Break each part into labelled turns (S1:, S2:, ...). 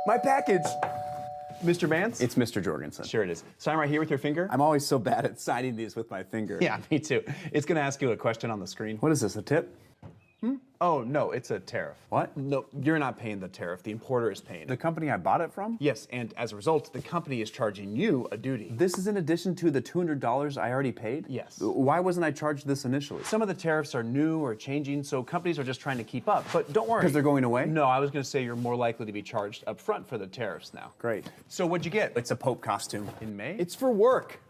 S1: My package! Mr. Vance?
S2: It's Mr. Jorgensen.
S1: Sure it is. Sign right here with your finger.
S2: I'm always so bad at signing these with my finger.
S1: Yeah, me too. It's gonna ask you a question on the screen.
S2: What is this, a tip?
S1: Oh, no, it's a tariff.
S2: What?
S1: No, you're not paying the tariff. The importer is paying
S2: The
S1: it.
S2: company I bought it from?
S1: Yes, and as a result, the company is charging you a duty.
S2: This is in addition to the $200 I already paid?
S1: Yes.
S2: Why wasn't I charged this initially?
S1: Some of the tariffs are new or changing, so companies are just trying to keep up. But don't worry.
S2: Because they're going away?
S1: No, I was going to say you're more likely to be charged up front for the tariffs now.
S2: Great.
S1: So what'd you get?
S2: It's a Pope costume.
S1: In May?
S2: It's for work.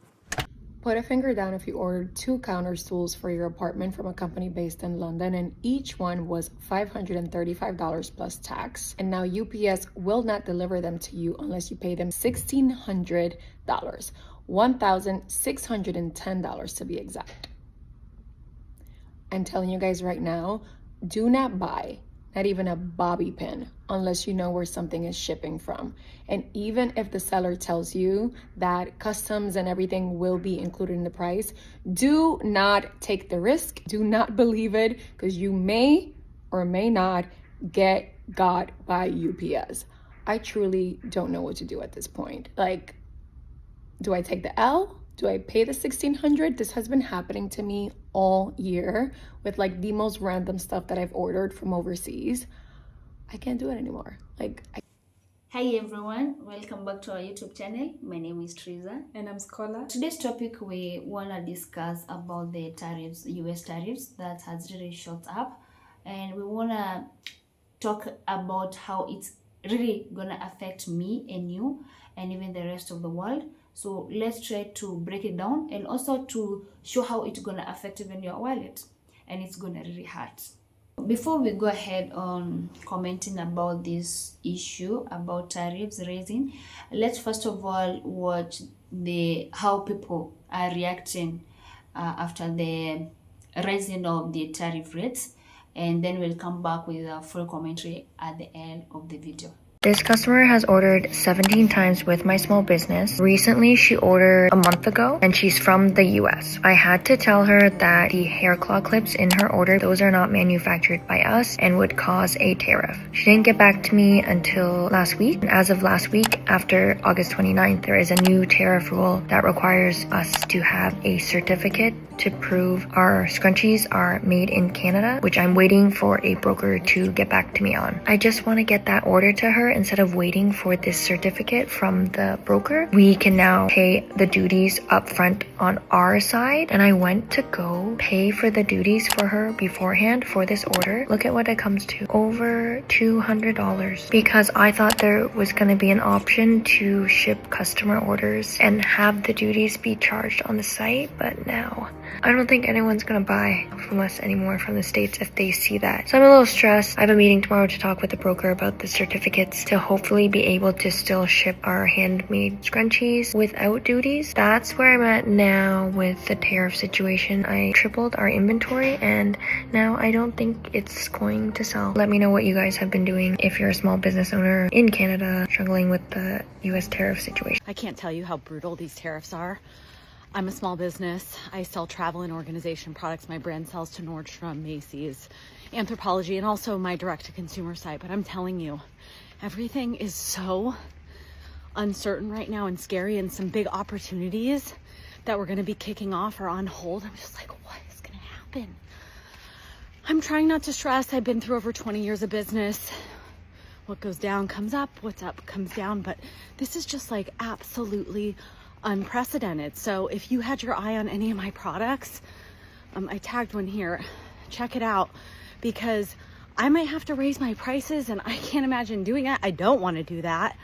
S3: Put a finger down if you ordered 2 counter stools for your apartment from a company based in London, and each one was $535 plus tax. And now UPS will not deliver them to you unless you pay them $1,600, $1,610 to be exact. I'm telling you guys right now, do not buy not even a bobby pin unless you know where something is shipping from. And even if the seller tells you that customs and everything will be included in the price, do not take the risk. Do not believe it, because you may or may not get got by UPS. I truly don't know what to do at this point. Like, do I take the L? Do I pay the $1,600? This has been happening to me all year with like the most random stuff that I've ordered from overseas. I can't do it anymore.
S4: Hi everyone, welcome back to our YouTube channel. My name is Teresa
S5: and I'm Scholar.
S4: Today's topic, we want to discuss about the tariffs, US tariffs that has really shot up, and we want to talk about how it's really gonna affect me and you and even the rest of the world. So let's try to break it down and also to show how it's gonna affect even your wallet, and it's gonna really hurt. Before we go ahead on commenting about this issue about tariffs raising, let's first of all watch how people are reacting after the raising of the tariff rates, and then we'll come back with a full commentary at the end of the video.
S3: This customer has ordered 17 times with my small business. Recently, she ordered a month ago, and she's from the US. I had to tell her that the hair claw clips in her order, those are not manufactured by us and would cause a tariff. She didn't get back to me until last week. And as of last week, after August 29th, there is a new tariff rule that requires us to have a certificate to prove our scrunchies are made in Canada, which I'm waiting for a broker to get back to me on. I just want to get that order to her instead of waiting for this certificate from the broker. We can now pay the duties up front on our side, and I went to go pay for the duties for her beforehand for this order. Look at what it comes to, over $200, because I thought there was going to be an option to ship customer orders and have the duties be charged on the site, but now I don't think anyone's gonna buy from us anymore from the States if they see that. So I'm a little stressed. I have a meeting tomorrow to talk with the broker about the certificates to hopefully be able to still ship our handmade scrunchies without duties. That's where I'm at now with the tariff situation. I tripled our inventory and now I don't think it's going to sell. Let me know what you guys have been doing if you're a small business owner in Canada struggling with the US tariff situation.
S6: I can't tell you how brutal these tariffs are. I'm a small business. I sell travel and organization products. My brand sells to Nordstrom, Macy's, Anthropologie, and also my direct-to-consumer site. But I'm telling you, everything is so uncertain right now and scary, and some big opportunities that we're going to be kicking off are on hold. I'm just like, what is going to happen? I'm trying not to stress. I've been through over 20 years of business. What goes down comes up. What's up comes down. But this is just like absolutely unprecedented. So if you had your eye on any of my products, I tagged one here, check it out, because I might have to raise my prices and I can't imagine doing that. I don't want to do that.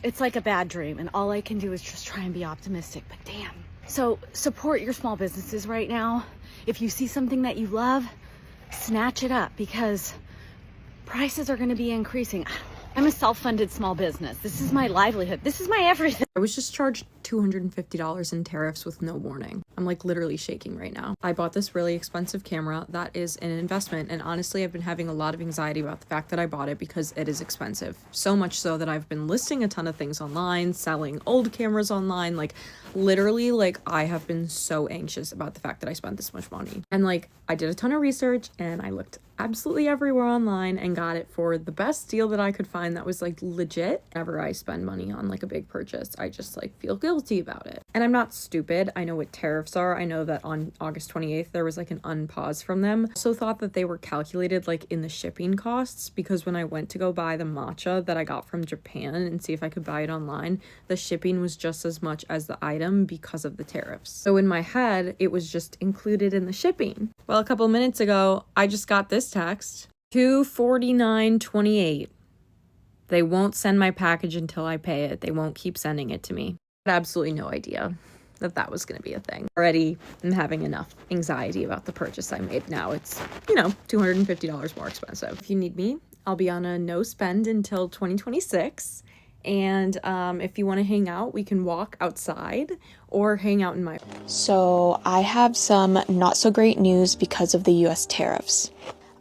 S6: It's like a bad dream, and all I can do is just try and be optimistic, but damn. So support your small businesses right now. If you see something that you love, snatch it up, because prices are going to be increasing. I'm a self-funded small business. This is my livelihood. This is my everything.
S5: I was just charged $250 in tariffs with no warning. I'm like literally shaking right now. I bought this really expensive camera that is an investment, and honestly I've been having a lot of anxiety about the fact that I bought it because it is expensive. So much so that I've been listing a ton of things online, selling old cameras online, like literally, like, I have been so anxious about the fact that I spent this much money. And like, I did a ton of research and I looked absolutely everywhere online and got it for the best deal that I could find that was like legit. Whenever I spend money on like a big purchase, I just like feel guilty about it. And I'm not stupid. I know what tariffs are. I know that on August 28th, there was like an unpause from them. I also thought that they were calculated like in the shipping costs, because when I went to go buy the matcha that I got from Japan and see if I could buy it online, the shipping was just as much as the item because of the tariffs. So in my head, it was just included in the shipping. Well, a couple minutes ago, I just got this text, $249.28. They won't send my package until I pay it. They won't keep sending it to me. I had absolutely no idea that that was going to be a thing. Already I'm having enough anxiety about the purchase I made. Now it's, $250 more expensive. If you need me, I'll be on a no spend until 2026. And if you want to hang out, we can walk outside or hang out in my...
S7: So I have some not so great news because of the US tariffs.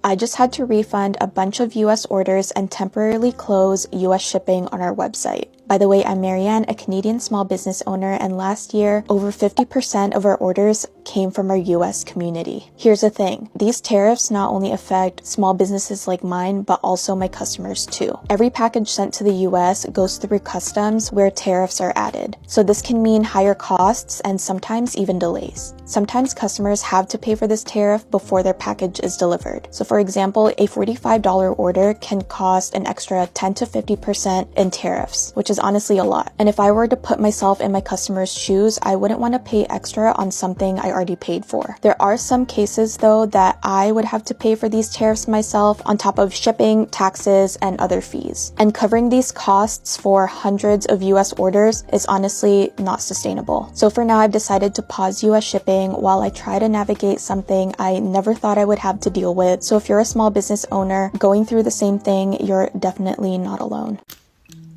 S7: I just had to refund a bunch of US orders and temporarily close US shipping on our website. By the way, I'm Marianne, a Canadian small business owner, and last year, over 50% of our orders came from our US community. Here's the thing, these tariffs not only affect small businesses like mine, but also my customers too. Every package sent to the US goes through customs where tariffs are added. So this can mean higher costs and sometimes even delays. Sometimes customers have to pay for this tariff before their package is delivered. So for example, a $45 order can cost an extra 10 to 50% in tariffs, which is honestly a lot. And if I were to put myself in my customer's shoes, I wouldn't want to pay extra on something I already paid for. There are some cases though that I would have to pay for these tariffs myself on top of shipping, taxes, and other fees. And covering these costs for hundreds of US orders is honestly not sustainable. So for now, I've decided to pause US shipping while I try to navigate something I never thought I would have to deal with. So if you're a small business owner going through the same thing, you're definitely not alone.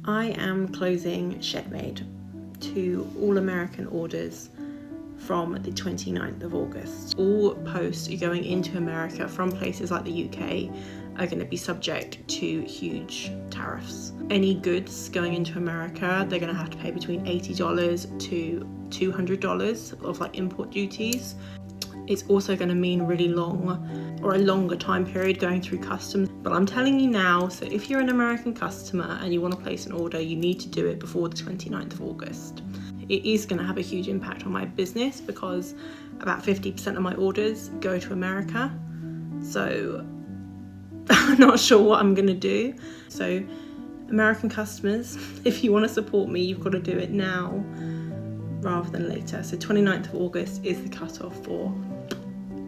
S8: I am closing ShedMade to all American orders from the 29th of August. All posts going into America from places like the UK are going to be subject to huge tariffs. Any goods going into America, they're going to have to pay between $80 to $200 of like import duties. It's also going to mean really long or a longer time period going through customs. But I'm telling you now, so if you're an American customer and you want to place an order, you need to do it before the 29th of August. It is going to have a huge impact on my business because about 50% of my orders go to America. So I'm not sure what I'm going to do. So American customers, if you want to support me, you've got to do it now rather than later. So 29th of August is the cutoff for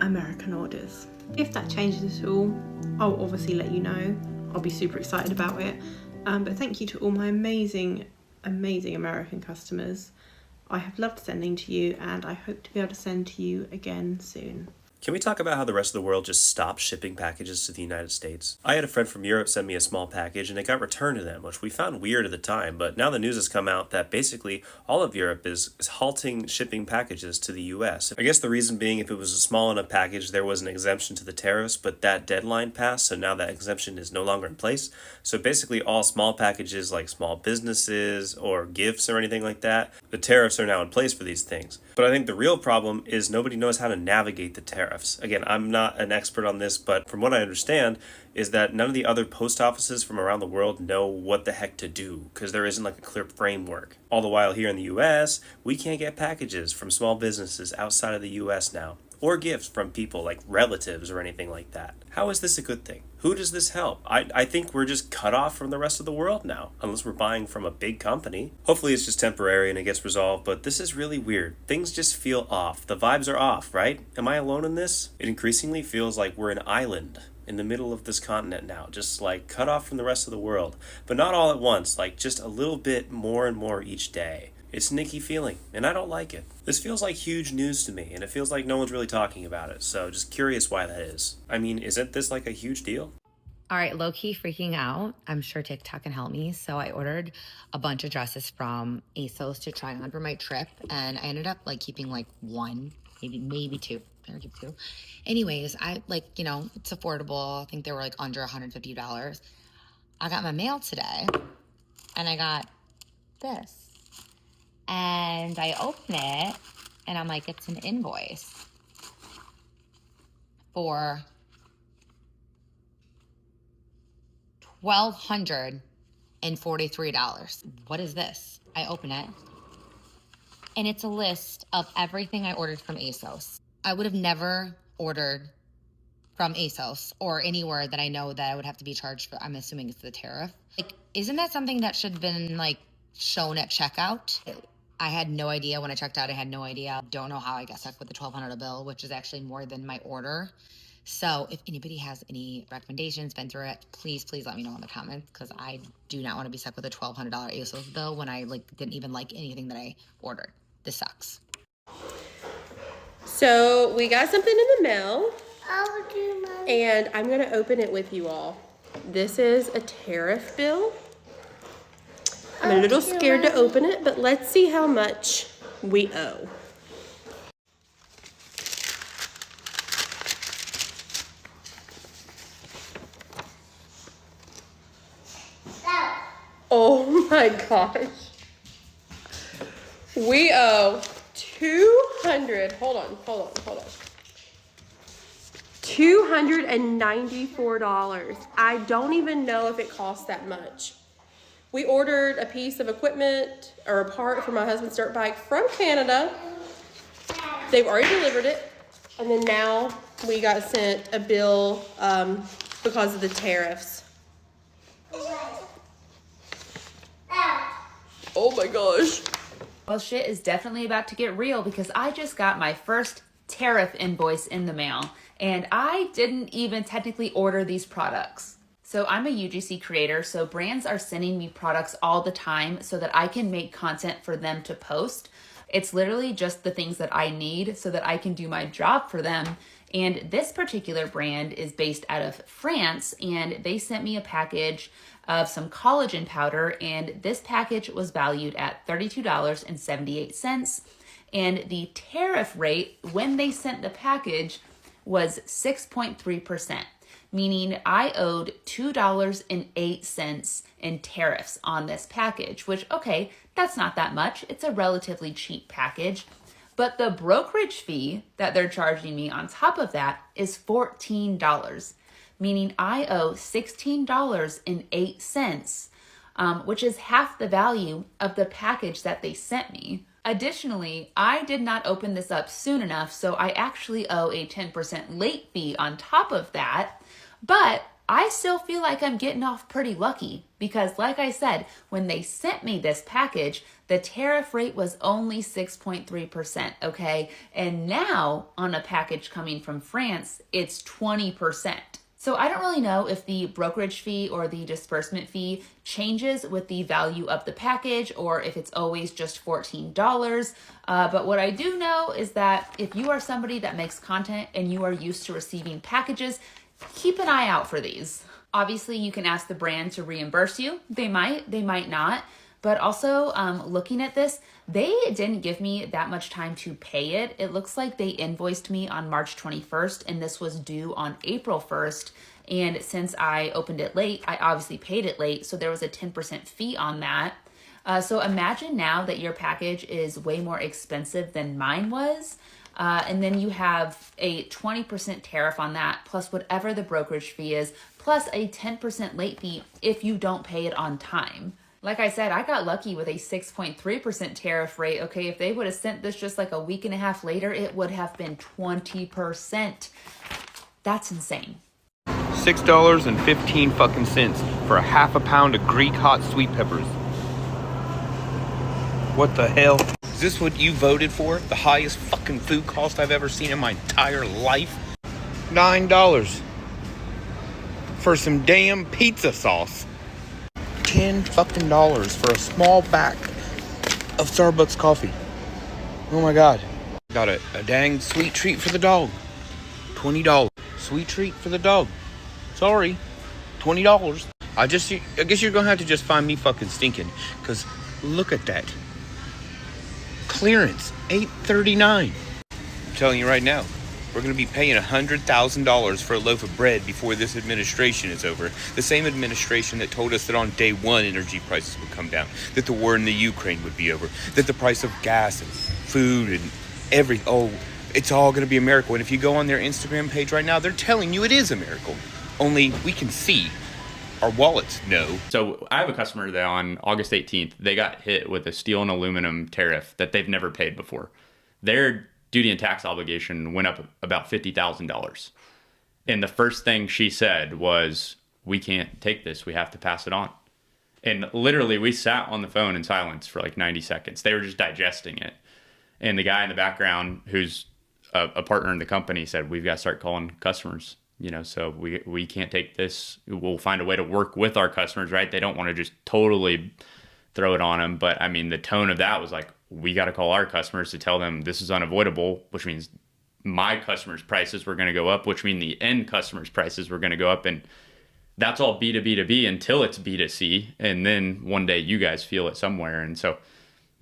S8: American orders. If that changes at all, I'll obviously let you know. I'll be super excited about it. But thank you to all my amazing American customers. I have loved sending to you and I hope to be able to send to you again soon.
S9: Can we talk about how the rest of the world just stopped shipping packages to the United States? I had a friend from Europe send me a small package and it got returned to them, which we found weird at the time, but now the news has come out that basically all of Europe is halting shipping packages to the US. I guess the reason being if it was a small enough package, there was an exemption to the tariffs, but that deadline passed, so now that exemption is no longer in place. So basically all small packages like small businesses or gifts or anything like that, the tariffs are now in place for these things. But I think the real problem is nobody knows how to navigate the tariffs. Again, I'm not an expert on this, but from what I understand is that none of the other post offices from around the world know what the heck to do because there isn't like a clear framework. All the while here in the US, we can't get packages from small businesses outside of the US now, or gifts from people like relatives or anything like that. How is this a good thing? Who does this help? I think we're just cut off from the rest of the world now, unless we're buying from a big company. Hopefully it's just temporary and it gets resolved, but this is really weird. Things just feel off. The vibes are off, right? Am I alone in this? It increasingly feels like we're an island in the middle of this continent now, just like cut off from the rest of the world. But not all at once, like just a little bit more and more each day. It's an icky feeling, and I don't like it. This feels like huge news to me, and it feels like no one's really talking about it, so just curious why that is. I mean, isn't this like a huge deal?
S10: All right, low-key freaking out. I'm sure TikTok can help me. So I ordered a bunch of dresses from ASOS to try on for my trip, and I ended up like keeping like one, maybe two. I keep two. Anyways, I it's affordable. I think they were like under $150. I got my mail today, and I got this. And I open it and I'm like, it's an invoice for $1,243. What is this? I open it and it's a list of everything I ordered from ASOS. I would have never ordered from ASOS or anywhere that I know that I would have to be charged for. I'm assuming it's the tariff. Like, isn't that something that should have been like shown at checkout? I had no idea when I checked out. I had no idea. Don't know how I got stuck with the $1,200 bill, which is actually more than my order. So if anybody has any recommendations, been through it, please let me know in the comments, because I do not want to be stuck with a $1,200 ASOS bill when I didn't even like anything that I ordered. This sucks.
S8: So we got something in the mail, and I'm gonna open it with you all. This is a tariff bill. I'm a little scared to open it, but let's see how much we owe. Oh my gosh. We owe $294. I don't even know if it costs that much. We ordered a piece of equipment or a part for my husband's dirt bike from Canada. They've already delivered it. And then now we got sent a bill because of the tariffs. Oh my gosh.
S11: Well, shit is definitely about to get real, because I just got my first tariff invoice in the mail, and I didn't even technically order these products. So I'm a UGC creator, so brands are sending me products all the time so that I can make content for them to post. It's literally just the things that I need so that I can do my job for them. And this particular brand is based out of France, and they sent me a package of some collagen powder, and this package was valued at $32.78. And the tariff rate when they sent the package was 6.3%, meaning I owed $2.08 in tariffs on this package, which, okay, that's not that much. It's a relatively cheap package. But the brokerage fee that they're charging me on top of that is $14, meaning I owe $16.08, which is half the value of the package that they sent me. Additionally, I did not open this up soon enough, so I actually owe a 10% late fee on top of that, but I still feel like I'm getting off pretty lucky, because like I said, when they sent me this package, the tariff rate was only 6.3%, okay? And now on a package coming from France, it's 20%. So I don't really know if the brokerage fee or the disbursement fee changes with the value of the package, or if it's always just $14. But what I do know is that if you are somebody that makes content and you are used to receiving packages, keep an eye out for these. Obviously, you can ask the brand to reimburse you. They might not. But also, looking at this, they didn't give me that much time to pay it. It looks like they invoiced me on March 21st, and this was due on April 1st. And since I opened it late, I obviously paid it late, so there was a 10% fee on that. So imagine now that your package is way more expensive than mine was. And then you have a 20% tariff on that, plus whatever the brokerage fee is, plus a 10% late fee if you don't pay it on time. Like I said, I got lucky with a 6.3% tariff rate. Okay, if they would have sent this just like a week and a half later, it would have been 20%. That's insane.
S12: $6.15 fucking cents for a half a pound of Greek hot sweet peppers. What the hell? Is this what you voted for? The highest fucking food cost I've ever seen in my entire life? $9 for some damn pizza sauce. $10 fucking for a small pack of Starbucks coffee. Oh my god. Got a dang sweet treat for the dog. $20. Sweet treat for the dog. Sorry. $20. I guess you're gonna have to just find me fucking stinking, because look at that. Clearance, $8.39. I'm telling you right now, We're going to be paying $100,000 for a loaf of bread before this administration is over. The same administration that told us that on day one energy prices would come down, that the war in the Ukraine would be over, that the price of gas and food and it's all going to be a miracle. And if you go on their Instagram page right now, they're telling you it is a miracle. Only we can see. Our wallets know.
S13: So I have a customer that on August 18th, they got hit with a steel and aluminum tariff that they've never paid before. Their duty and tax obligation went up about $50,000. And the first thing she said was, we can't take this. We have to pass it on. And literally we sat on the phone in silence for like 90 seconds. They were just digesting it. And the guy in the background who's a partner in the company said, we've got to start calling customers. So we can't take this. We'll find a way to work with our customers, right? They don't want to just totally throw it on them. But I mean, the tone of that was like, we got to call our customers to tell them this is unavoidable, which means my customers' prices were going to go up, which means the end customers' prices were going to go up. And that's all B2B2B until it's B2C. And then one day you guys feel it somewhere. And so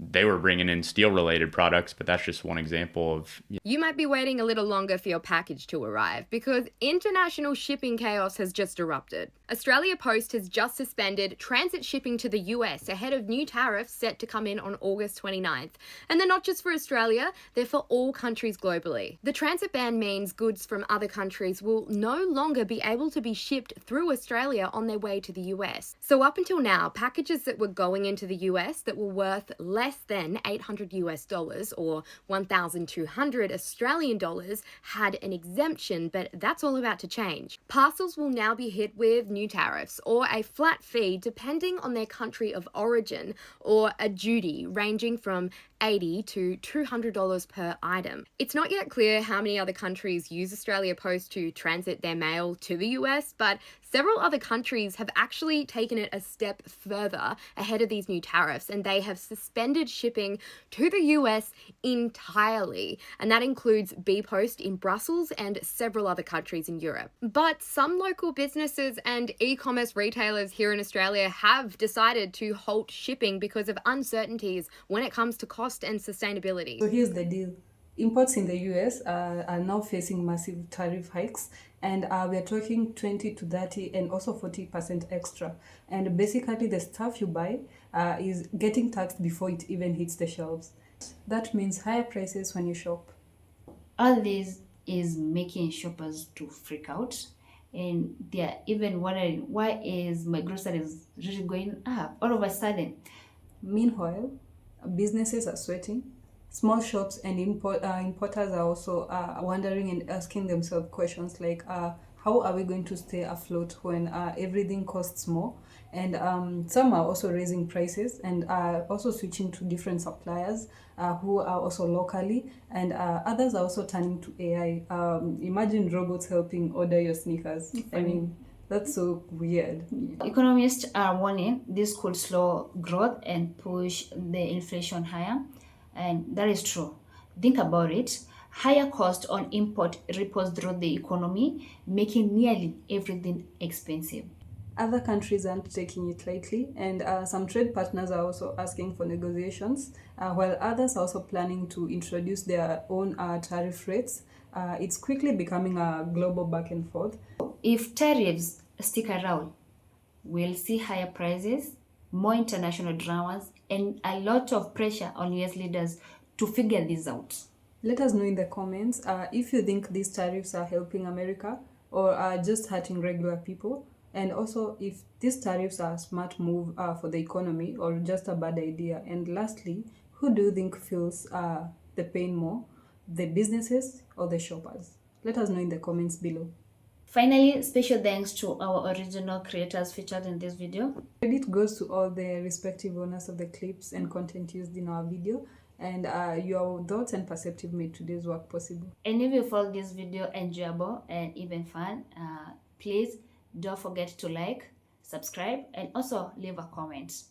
S13: they were bringing in steel related products, but that's just one example of.
S14: You might be waiting a little longer for your package to arrive because international shipping chaos has just erupted. Australia Post has just suspended transit shipping to the US ahead of new tariffs set to come in on August 29th. And they're not just for Australia, they're for all countries globally. The transit ban means goods from other countries will no longer be able to be shipped through Australia on their way to the US. So up until now, packages that were going into the US that were worth less than $800 or 1,200 Australian dollars had an exemption, but that's all about to change. Parcels will now be hit with new tariffs or a flat fee depending on their country of origin, or a duty ranging from $80 to $200 per item. It's not yet clear how many other countries use Australia Post to transit their mail to the US, but several other countries have actually taken it a step further ahead of these new tariffs, and they have suspended shipping to the US entirely. And that includes bpost in Brussels and several other countries in Europe. But some local businesses and e-commerce retailers here in Australia have decided to halt shipping because of uncertainties when it comes to cost and sustainability.
S15: So here's the deal. Imports in the US are now facing massive tariff hikes, and we are talking 20 to 30 and also 40% extra. And basically the stuff you buy is getting taxed before it even hits the shelves. That means higher prices when you shop.
S4: All this is making shoppers to freak out, and they're even wondering, why is my groceries really going up all of a sudden?
S15: Meanwhile, businesses are sweating. Small shops and importers are also wondering and asking themselves questions like, how are we going to stay afloat when everything costs more? And some are also raising prices and also switching to different suppliers who are also locally, and others are also turning to AI. Imagine robots helping order your sneakers. I mean, that's so weird.
S4: Economists are warning this could slow growth and push the inflation higher. And that is true. Think about it. Higher cost on import ripples through the economy, making nearly everything expensive.
S15: Other countries aren't taking it lightly, and some trade partners are also asking for negotiations, while others are also planning to introduce their own tariff rates. It's quickly becoming a global back and forth.
S4: If tariffs stick around, we'll see higher prices, more international dramas, and a lot of pressure on US leaders to figure this out.
S15: Let us know in the comments if you think these tariffs are helping America or are just hurting regular people, and also if these tariffs are a smart move for the economy or just a bad idea. And lastly, who do you think feels the pain more, the businesses or the shoppers? Let us know in the comments below.
S4: Finally, special thanks to our original creators featured in this video.
S15: Credit goes to all the respective owners of the clips and content used in our video, and your thoughts and perspective made today's work possible.
S4: And if you found this video enjoyable and even fun, please don't forget to like, subscribe, and also leave a comment.